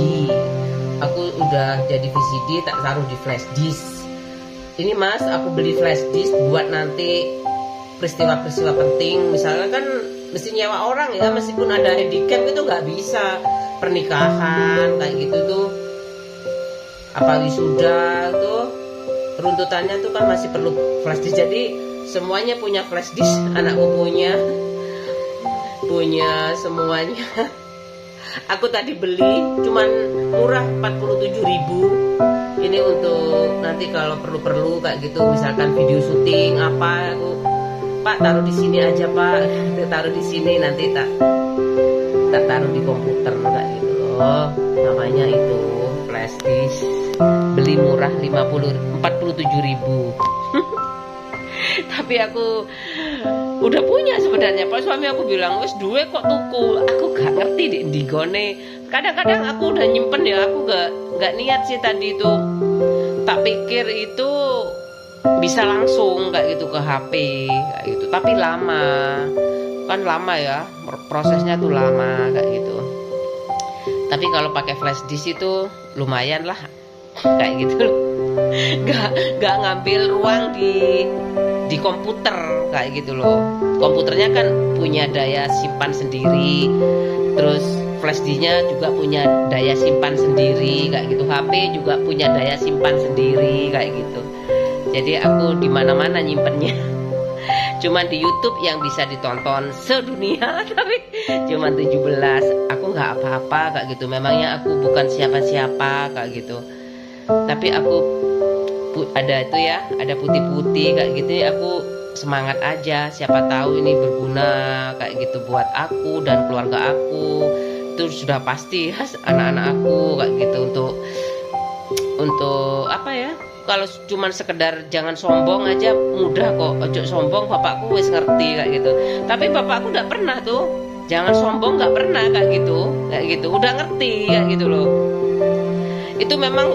Aku udah jadi VCD, tak taruh di flash disk. Ini mas, aku beli flash disk buat nanti peristiwa-peristiwa penting. Misalnya kan mesti nyewa orang ya, meskipun ada handycam itu nggak bisa. Pernikahan kayak gitu tuh, apa wisuda tuh, runtutannya tuh kan masih perlu flash disk. Jadi semuanya punya flash disk, anakku punya semuanya. Aku tadi beli cuman murah 47.000. Ini untuk nanti kalau perlu kayak gitu, misalkan video syuting apa, aku Pak taruh di sini aja Pak, taruh di sini, nanti tak taruh di komputer kayak gitu loh. Namanya itu flash disk. Beli murah 47.000. Tapi aku udah punya sebenarnya. Pak suami aku bilang, wes duwe kok tuku. Aku gak ngerti di digone. Kadang-kadang aku udah nyimpen ya, aku gak niat sih tadi itu. Tak pikir itu bisa langsung kayak gitu ke HP kayak gitu. Tapi lama. Kan lama ya, prosesnya tuh lama kayak gitu. Tapi kalau pakai flash disk itu lumayan lah kayak gitu. Gak ngambil ruang di komputer kayak gitu loh. Komputernya kan punya daya simpan sendiri, terus flash disknya juga punya daya simpan sendiri kayak gitu. HP juga punya daya simpan sendiri kayak gitu. Jadi aku di mana-mana nyimpennya. Cuman di YouTube yang bisa ditonton sedunia, tapi cuman 17. Aku nggak apa-apa kayak gitu. Memangnya aku bukan siapa-siapa kayak gitu. Tapi aku ada itu ya, ada putih-putih kayak gitu. Aku semangat aja. Siapa tahu ini berguna kayak gitu buat aku dan keluarga aku. Itu sudah pasti ya, anak-anak aku kayak gitu, untuk apa ya? Kalau cuman sekedar jangan sombong aja mudah kok. Ojo sombong, bapakku wis ngerti kayak gitu. Tapi bapakku udah pernah tuh, jangan sombong, nggak pernah kayak gitu, udah ngerti kayak gitu loh. Itu memang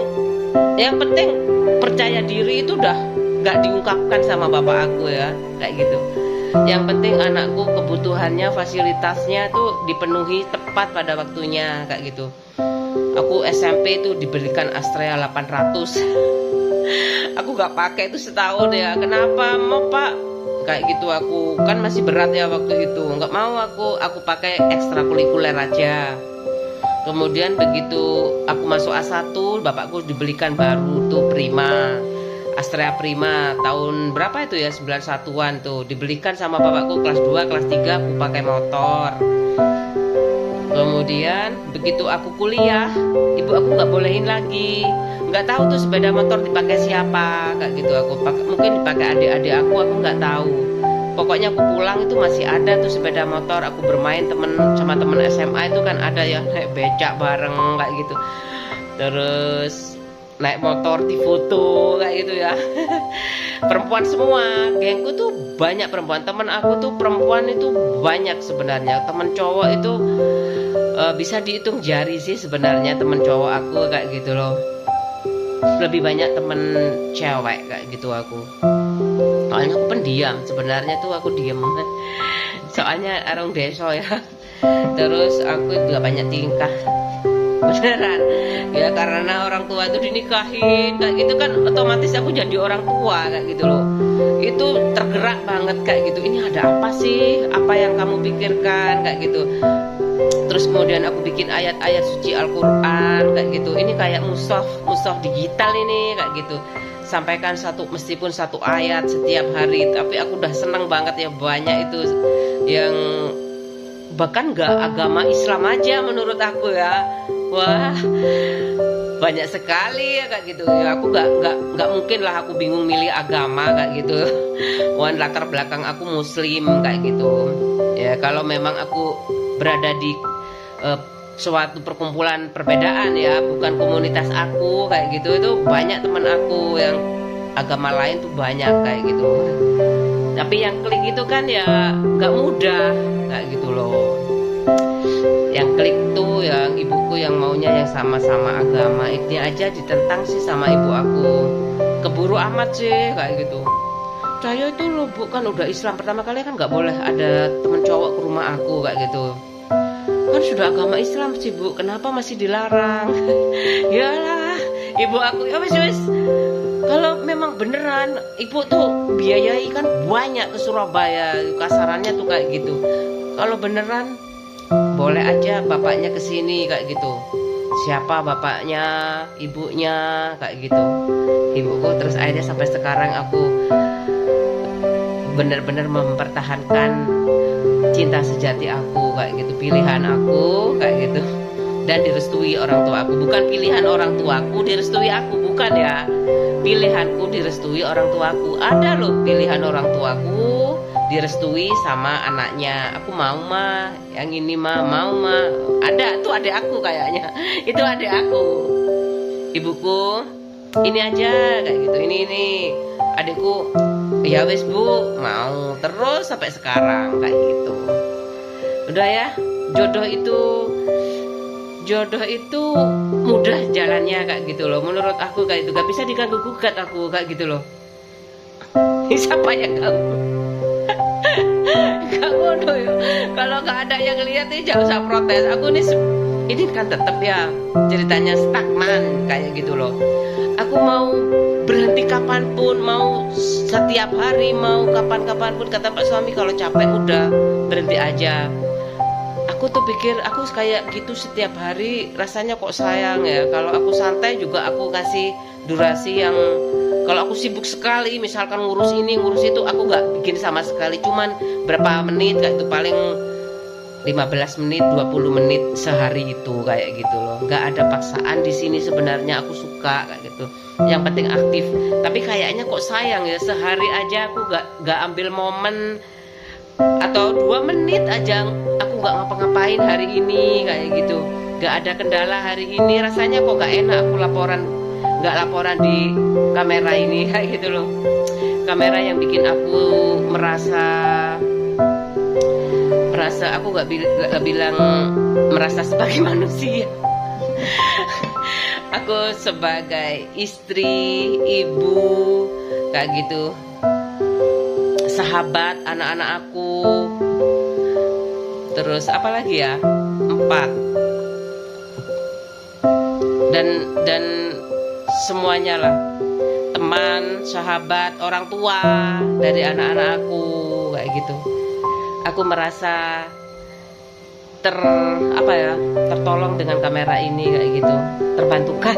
yang penting percaya diri itu udah nggak diungkapkan sama bapak aku ya kayak gitu. Yang penting anakku kebutuhannya, fasilitasnya tuh dipenuhi tepat pada waktunya kayak gitu. Aku SMP itu diberikan Astrea 800. Aku gak pakai itu setahun ya. Kenapa mau pak? Kayak gitu, aku kan masih berat ya waktu itu. Nggak mau aku pakai ekstrakurikuler aja. Kemudian begitu aku masuk A1, bapakku dibelikan baru tuh Prima, Astrea Prima. Tahun berapa itu ya, 91-an tuh dibelikan sama bapakku. Kelas 2, kelas 3 aku pakai motor. Kemudian begitu aku kuliah, ibu aku nggak bolehin lagi, nggak tahu tuh sepeda motor dipakai siapa kayak gitu. Aku mungkin dipakai adik-adik aku nggak tahu. Pokoknya aku pulang itu masih ada tuh sepeda motor. Aku bermain sama temen SMA itu kan ada ya, naik becak bareng kayak gitu. Terus naik motor difoto kayak gitu ya. Perempuan semua, gengku tuh banyak perempuan. Temen aku tuh perempuan itu banyak sebenarnya. Temen cowok itu bisa dihitung jari sih sebenarnya temen cowok aku kayak gitu loh. Lebih banyak temen cewek kayak gitu aku. Soalnya aku pendiam, sebenarnya tuh aku diem. Soalnya orang desa ya. Terus aku juga banyak tingkah. Beneran ya, karena orang tua itu dinikahin kayak gitu kan, otomatis aku jadi orang tua kayak gitu loh. Itu tergerak banget kayak gitu. Ini ada apa sih, apa yang kamu pikirkan kayak gitu. Terus kemudian aku bikin ayat-ayat suci Al-Quran kayak gitu. Ini kayak mushaf digital ini kayak gitu. Sampaikan meskipun satu ayat setiap hari. Tapi aku udah seneng banget ya, banyak itu yang bahkan gak agama Islam aja menurut aku ya. Wah, banyak sekali ya kayak gitu ya. Aku nggak mungkin lah aku bingung milih agama kayak gitu. Wah, latar belakang aku Muslim kayak gitu ya. Kalau memang aku berada di suatu perkumpulan perbedaan ya, bukan komunitas aku kayak gitu, itu banyak teman aku yang agama lain tuh banyak kayak gitu. Tapi yang klik itu kan ya nggak mudah kayak gitu loh. Yang klik tuh yang ibuku yang maunya yang sama-sama agama. Ini aja ditentang sih sama ibu aku. Keburu amat sih kayak gitu. Saya itu loh bu, kan udah Islam pertama kali kan nggak boleh ada temen cowok ke rumah aku kayak gitu. Kan sudah agama Islam sih bu, kenapa masih dilarang? Yalah, ibu aku ya wes. Kalau memang beneran ibu tuh biayai kan banyak ke Surabaya, kasarannya tuh kayak gitu. Kalau beneran boleh aja bapaknya kesini kayak gitu. Siapa bapaknya, ibunya kayak gitu. Ibuku terus akhirnya sampai sekarang aku benar-benar mempertahankan cinta sejati aku kayak gitu, pilihan aku kayak gitu, dan direstui orang tua aku. Bukan pilihan orang tuaku direstui aku, bukan ya. Pilihanku direstui orang tuaku. Ada loh pilihan orang tuaku direstui sama anaknya. Aku mau mah, yang ini mah mau mah. Ada tuh adik aku kayaknya. Itu adik aku. Ibuku ini aja kayak gitu. Ini adikku ya wes bu, mau terus sampai sekarang kayak gitu. Udah ya, jodoh itu mudah jalannya kayak gitu loh. Menurut aku kayak itu gak bisa diganggu gugat aku kayak gitu loh. Siapa yang ganggu? Gak ngono ya. Kalau gak ada yang lihat nih jangan usah protes. Aku ini kan tetap ya ceritanya stagnan kayak gitu loh. Aku mau berhenti kapanpun, mau setiap hari, mau kapan-kapanpun. Kata Pak suami kalau capek udah berhenti aja. Aku tuh pikir aku kayak gitu setiap hari rasanya kok sayang ya. Kalau aku santai juga aku kasih durasi yang, kalau aku sibuk sekali misalkan ngurus ini ngurus itu, aku nggak bikin sama sekali, cuman berapa menit kayak itu, paling 15 menit 20 menit sehari itu kayak gitu loh. Nggak ada paksaan di sini sebenarnya, aku suka kayak gitu, yang penting aktif. Tapi kayaknya kok sayang ya, sehari aja aku nggak ambil momen atau 2 menit aja aku nggak ngapa-ngapain hari ini kayak gitu, nggak ada kendala hari ini, rasanya kok nggak enak aku nggak laporan di kamera ini kayak gitu loh. Kamera yang bikin aku merasa aku nggak bilang merasa sebagai manusia. Aku sebagai istri, ibu kayak gitu, sahabat anak-anak aku, terus apa lagi ya, 4, dan semuanya lah, teman, sahabat, orang tua dari anak-anak aku kayak gitu. Aku merasa tertolong dengan kamera ini kayak gitu, terbantukan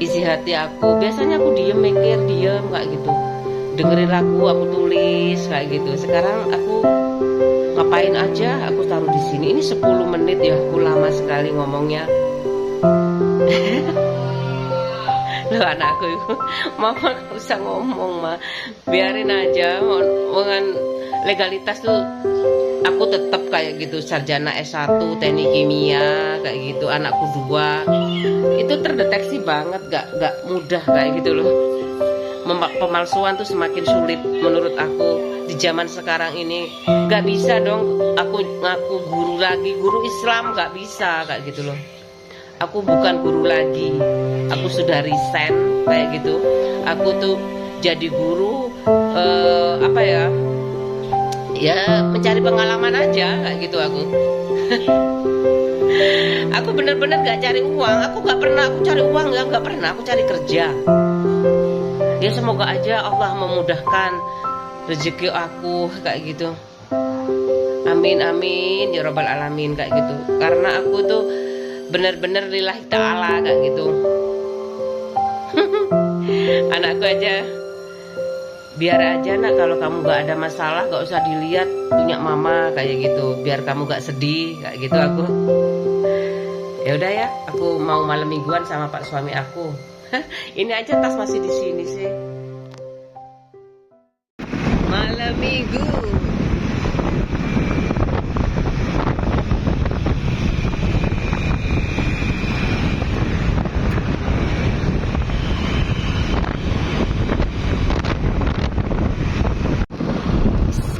isi hati aku. Biasanya aku diem kayak gitu, dengerin lagu aku tulis kayak gitu. Sekarang aku ngapain aja aku taruh di sini. Ini 10 menit ya, aku lama sekali ngomongnya. Loh anakku itu, mama gak usah ngomong mah, biarin aja. Dengan legalitas tuh aku tetap kayak gitu, sarjana S1 teknik kimia kayak gitu, anakku 2 itu terdeteksi banget, gak mudah kayak gitu loh. Pemalsuan tuh semakin sulit menurut aku di zaman sekarang ini. Gak bisa dong aku ngaku guru lagi, guru Islam gak bisa kayak gitu loh. Aku bukan guru lagi, aku sudah resign kayak gitu. Aku tuh jadi guru apa ya? Ya mencari pengalaman aja kayak gitu aku. Aku bener-bener gak cari uang. Aku gak pernah aku cari uang, gak pernah aku cari kerja. Ya semoga aja Allah memudahkan rezeki aku kayak gitu. Amin amin ya robbal alamin kayak gitu. Karena aku tuh bener-bener lillahi ta'ala kayak gitu. Anakku aja, biar aja nak, kalau kamu gak ada masalah gak usah dilihat punya mama kayak gitu, biar kamu gak sedih kayak gitu aku. Ya udah ya, aku mau malam mingguan sama pak suami aku. Ini aja tas masih di sini sih. Malam minggu.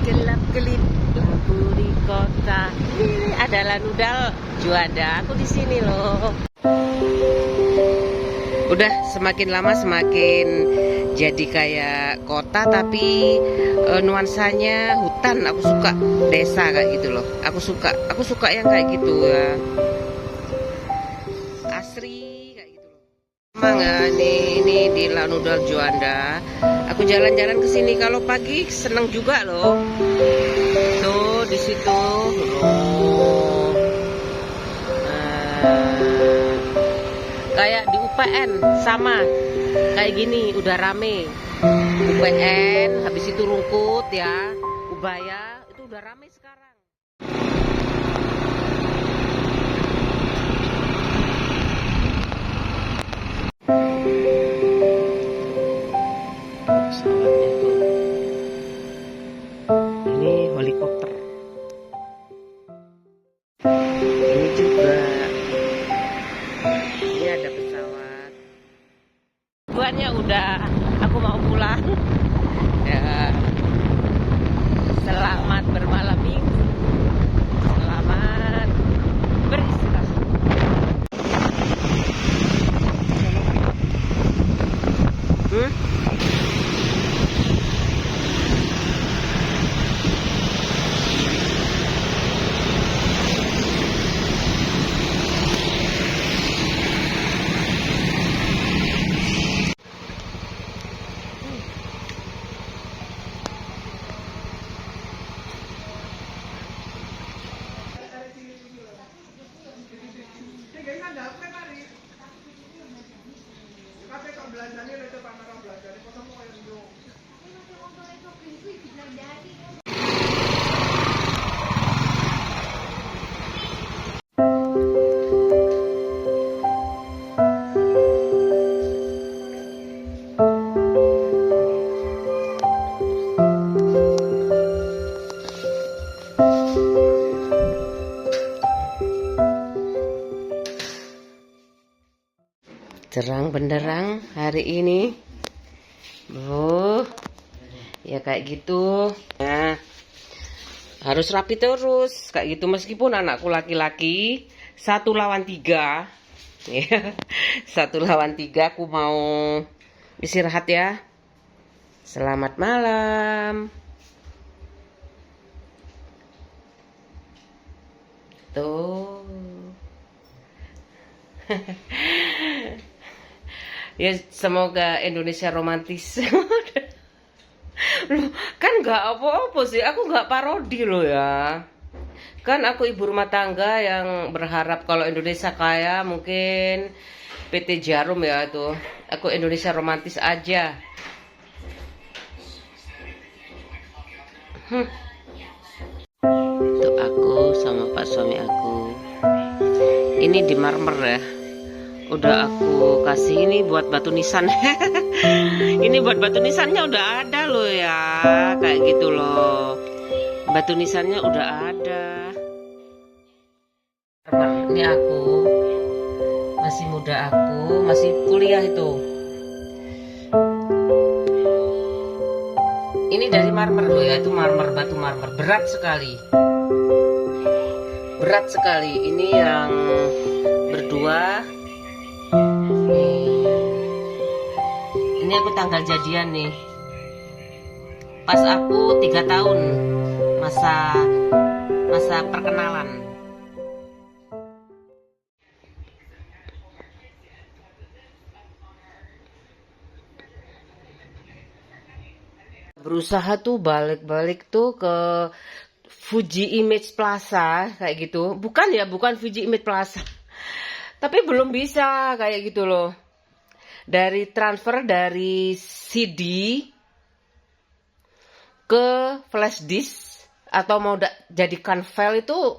Gelap-gelip lampu di kota. Ini adalah Nudal Juanda. Aku di sini loh. Udah semakin lama semakin jadi kayak kota, tapi nuansanya hutan. Aku suka desa kayak gitu loh. Aku suka yang kayak gitu ya. Asri kayak gitu loh. Emang ya, ini di Lanudal Juanda. Aku jalan-jalan ke sini kalau pagi seneng juga loh. Tuh di situ loh. Kayak di UPN sama kayak gini udah rame. UPN habis itu Rungkut ya, Ubaya itu udah rame sekarang. Pesawatnya tuh. Ini helikopter. Ini juga. Ini ada pesawat. Tujuannya udah, aku mau pulang. Ya. Selamat bermalam minggu. Selamat beristirahat. Terang benderang hari ini. Ya kayak gitu. Nah, harus rapi terus kayak gitu, meskipun anakku laki-laki 1 lawan 3. Ya, 1 lawan 3. Aku mau istirahat ya. Selamat malam. Tuh. Ya semoga Indonesia romantis. Loh, kan nggak apa-apa sih, aku nggak parodi loh ya. Kan aku ibu rumah tangga yang berharap kalau Indonesia kaya mungkin PT Jarum ya itu. Aku Indonesia romantis aja. Itu aku sama pak suami aku. Ini di Marmer ya. Udah aku kasih ini buat batu nisan. Ini buat batu nisannya udah ada loh ya, kayak gitu loh. Batu nisannya udah ada. Ini aku masih muda, aku masih kuliah itu. Ini dari marmer loh ya, itu marmer, batu marmer, berat sekali. Berat sekali. Ini yang berdua. Ini aku tanggal jadian nih. Pas aku 3 tahun masa perkenalan. Berusaha tuh balik-balik tuh ke Fuji Image Plaza kayak gitu. Bukan Fuji Image Plaza. Tapi belum bisa kayak gitu loh. Dari transfer dari CD ke flash disk atau mau jadikan file itu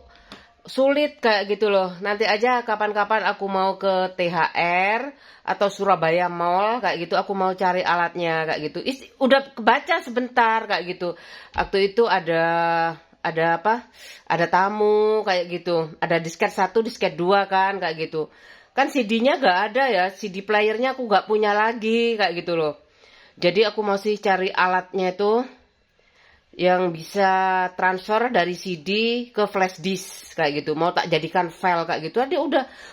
sulit kayak gitu loh. Nanti aja kapan-kapan aku mau ke THR atau Surabaya Mall kayak gitu, aku mau cari alatnya kayak gitu. Udah kebaca sebentar kayak gitu. Waktu itu ada apa? Ada tamu kayak gitu. Ada disket 1, disket 2 kan kayak gitu. Kan CD-nya gak ada ya, CD playernya aku gak punya lagi kayak gitu loh. Jadi aku masih cari alatnya itu yang bisa transfer dari CD ke flash disk kayak gitu. Mau tak jadikan file kayak gitu. Dia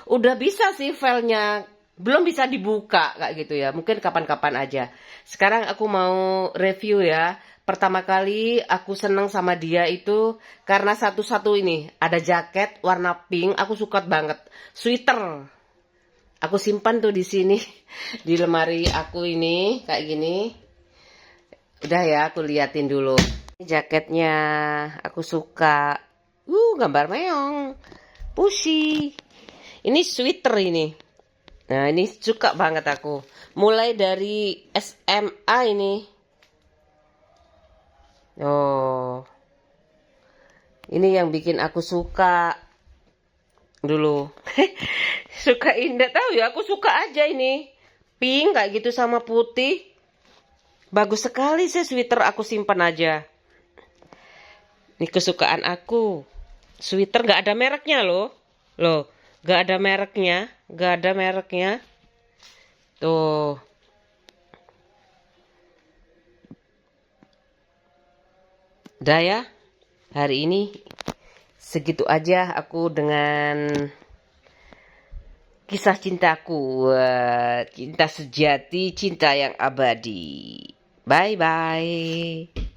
udah bisa sih filenya, belum bisa dibuka kayak gitu ya. Mungkin kapan-kapan aja. Sekarang aku mau review ya. Pertama kali aku seneng sama dia itu karena satu-satu ini ada jaket warna pink, aku suka banget. Sweater. Aku simpan tuh di sini di lemari aku ini kayak gini. Udah ya, aku liatin dulu. Ini jaketnya aku suka. Gambar meong. Pushy. Ini sweater ini. Nah, ini suka banget aku. Mulai dari SMA ini. Oh. Ini yang bikin aku suka dulu. Suka indah, tahu ya, aku suka aja ini. Pink kayak gitu sama putih. Bagus sekali sih sweater, aku simpan aja. Ini kesukaan aku. Sweater gak ada mereknya loh. Loh, gak ada mereknya, gak ada mereknya. Tuh. Udah ya. Hari ini segitu aja aku dengan kisah cintaku. Cinta sejati, cinta yang abadi. Bye-bye.